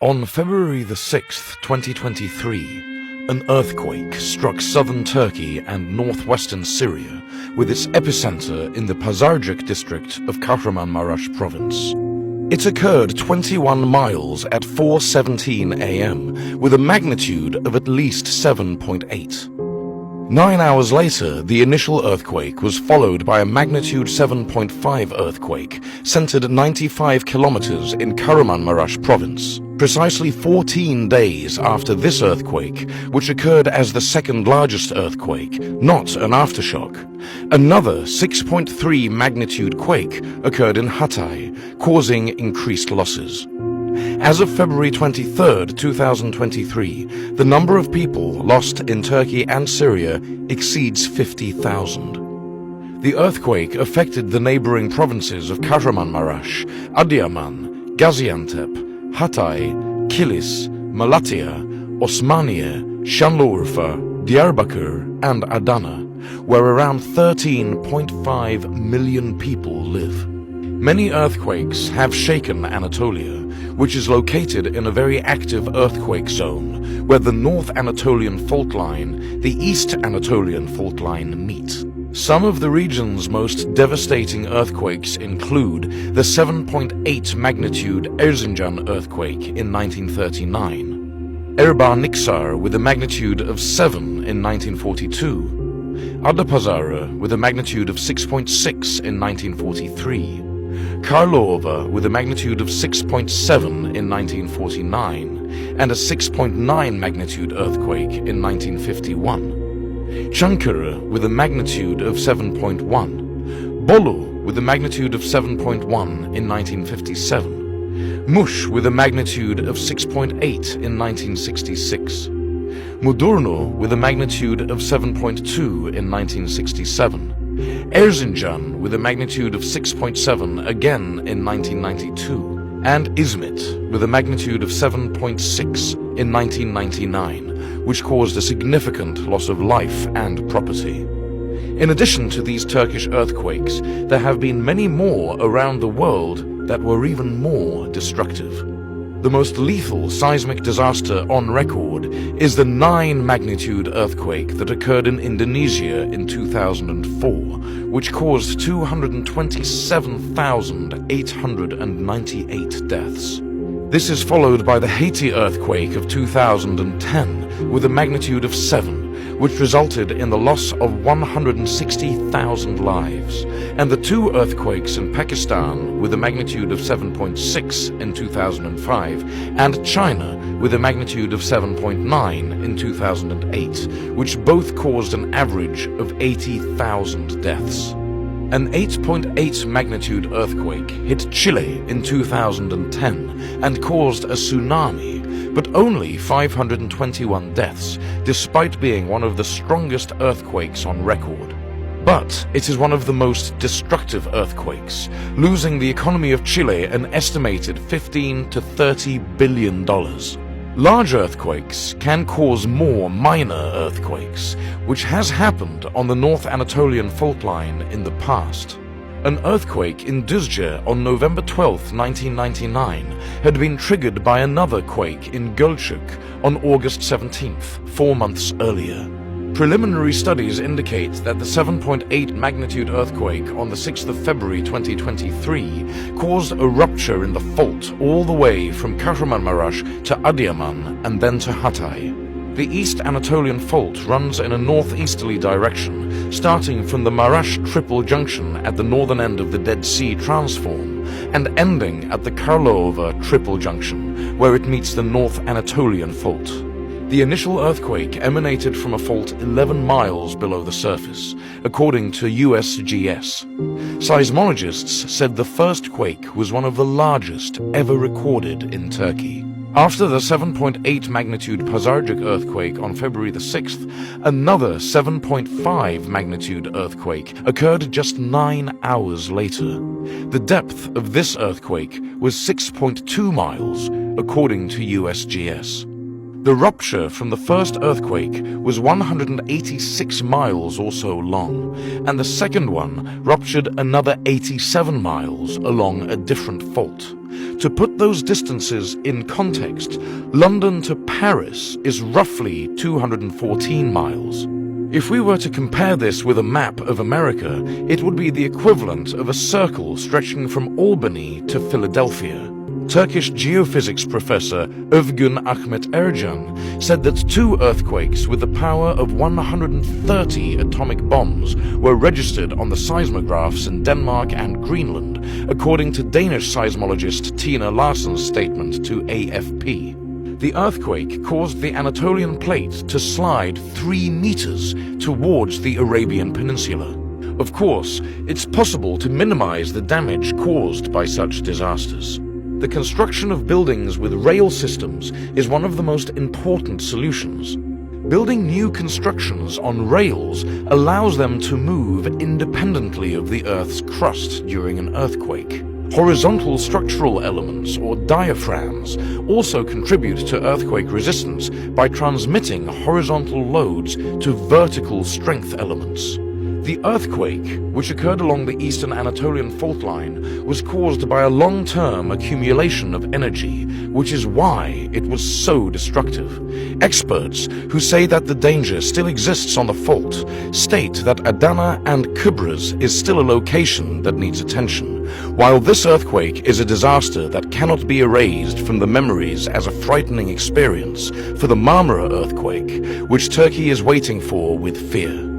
On February the 6th, 2023, an earthquake struck southern Turkey and northwestern Syria, with its epicenter in the Pazarcık district of Kahramanmaraş province. It occurred 21 miles at 4:17 a.m. with a magnitude of at least 7.8. 9 hours later, the initial earthquake was followed by a magnitude 7.5 earthquake centered 95 kilometers in Kahramanmaraş province. Precisely 14 days after this earthquake, which occurred as the second largest earthquake, not an aftershock, another 6.3 magnitude quake occurred in Hatay, causing increased losses. As of February 23, 2023, the number of people lost in Turkey and Syria exceeds 50,000. The earthquake affected the neighboring provinces of Kahramanmaraş, Adıyaman, Gaziantep, Hatay, Kilis, Malatya, Osmaniye, Şanlıurfa, Diyarbakır, and Adana, where around 13.5 million people live. Many earthquakes have shaken Anatolia, which is located in a very active earthquake zone, where the North Anatolian fault line, the East Anatolian fault line meet. Some of the region's most devastating earthquakes include the 7.8 magnitude Erzincan earthquake in 1939, Erbaa-Niksar with a magnitude of 7 in 1942, Adapazarı with a magnitude of 6.6 in 1943, Karlova with a magnitude of 6.7 in 1949 and a 6.9 magnitude earthquake in 1951. Çankırı with a magnitude of 7.1, Bolu with a magnitude of 7.1 in 1957, Muş with a magnitude of 6.8 in 1966, Mudurnu with a magnitude of 7.2 in 1967, Erzincan with a magnitude of 6.7 again in 1992, and Izmit with a magnitude of 7.6 in 1999, which caused a significant loss of life and property. In addition to these Turkish earthquakes, there have been many more around the world that were even more destructive. The most lethal seismic disaster on record is the 9 magnitude earthquake that occurred in Indonesia in 2004, which caused 227,898 deaths. This is followed by the Haiti earthquake of 2010 with a magnitude of 7, which resulted in the loss of 160,000 lives, and the 2 earthquakes in Pakistan with a magnitude of 7.6 in 2005, and China with a magnitude of 7.9 in 2008, which both caused an average of 80,000 deaths. An 8.8 magnitude earthquake hit Chile in 2010 and caused a tsunami, but only 521 deaths, despite being one of the strongest earthquakes on record. But it is one of the most destructive earthquakes, losing the economy of Chile an estimated $15 to $30 billion. Large earthquakes can cause more minor earthquakes, which has happened on the North Anatolian fault line in the past. An earthquake in Düzce on November 12, 1999 had been triggered by another quake in Gölcük on August 17, 4 months earlier. Preliminary studies indicate that the 7.8 magnitude earthquake on the 6th of February 2023 caused a rupture in the fault all the way from Kahramanmaraş to Adıyaman and then to Hatay. The East Anatolian fault runs in a northeasterly direction, starting from the Maraş Triple Junction at the northern end of the Dead Sea Transform and ending at the Karlova Triple Junction, where it meets the North Anatolian fault. The initial earthquake emanated from a fault 11 miles below the surface, according to U.S.A. Seismologists said the first quake was one of the largest ever recorded in Turkey. After the 7.8 magnitude Pazarcık earthquake on February the 6th, another 7.5 magnitude earthquake occurred just 9 hours later. The depth of this earthquake was 6.2 miles, according to USGS. The rupture from the first earthquake was 186 miles or so long, and the second one ruptured another 87 miles along a different fault. To put those distances in context, London to Paris is roughly 214 miles. If we were to compare this with a map of America, it would be the equivalent of a circle stretching from Albany to Philadelphia. Turkish geophysics professor Övgün Ahmet Ercan said that 2 earthquakes with the power of 130 atomic bombs were registered on the seismographs in Denmark and Greenland, according to Danish seismologist Tina Larsen's statement to AFP. The earthquake caused the Anatolian plate to slide 3 meters towards the Arabian Peninsula. Of course, it's possible to minimize the damage caused by such disasters. The construction of buildings with rail systems is one of the most important solutions. Building new constructions on rails allows them to move independently of the Earth's crust during an earthquake. Horizontal structural elements, or diaphragms, also contribute to earthquake resistance by transmitting horizontal loads to vertical strength elements. The earthquake, which occurred along the eastern Anatolian fault line, was caused by a long-term accumulation of energy, which is why it was so destructive. Experts, who say that the danger still exists on the fault, state that Adana and Kıbrıs is still a location that needs attention, while this earthquake is a disaster that cannot be erased from the memories as a frightening experience for the Marmara earthquake, which Turkey is waiting for with fear.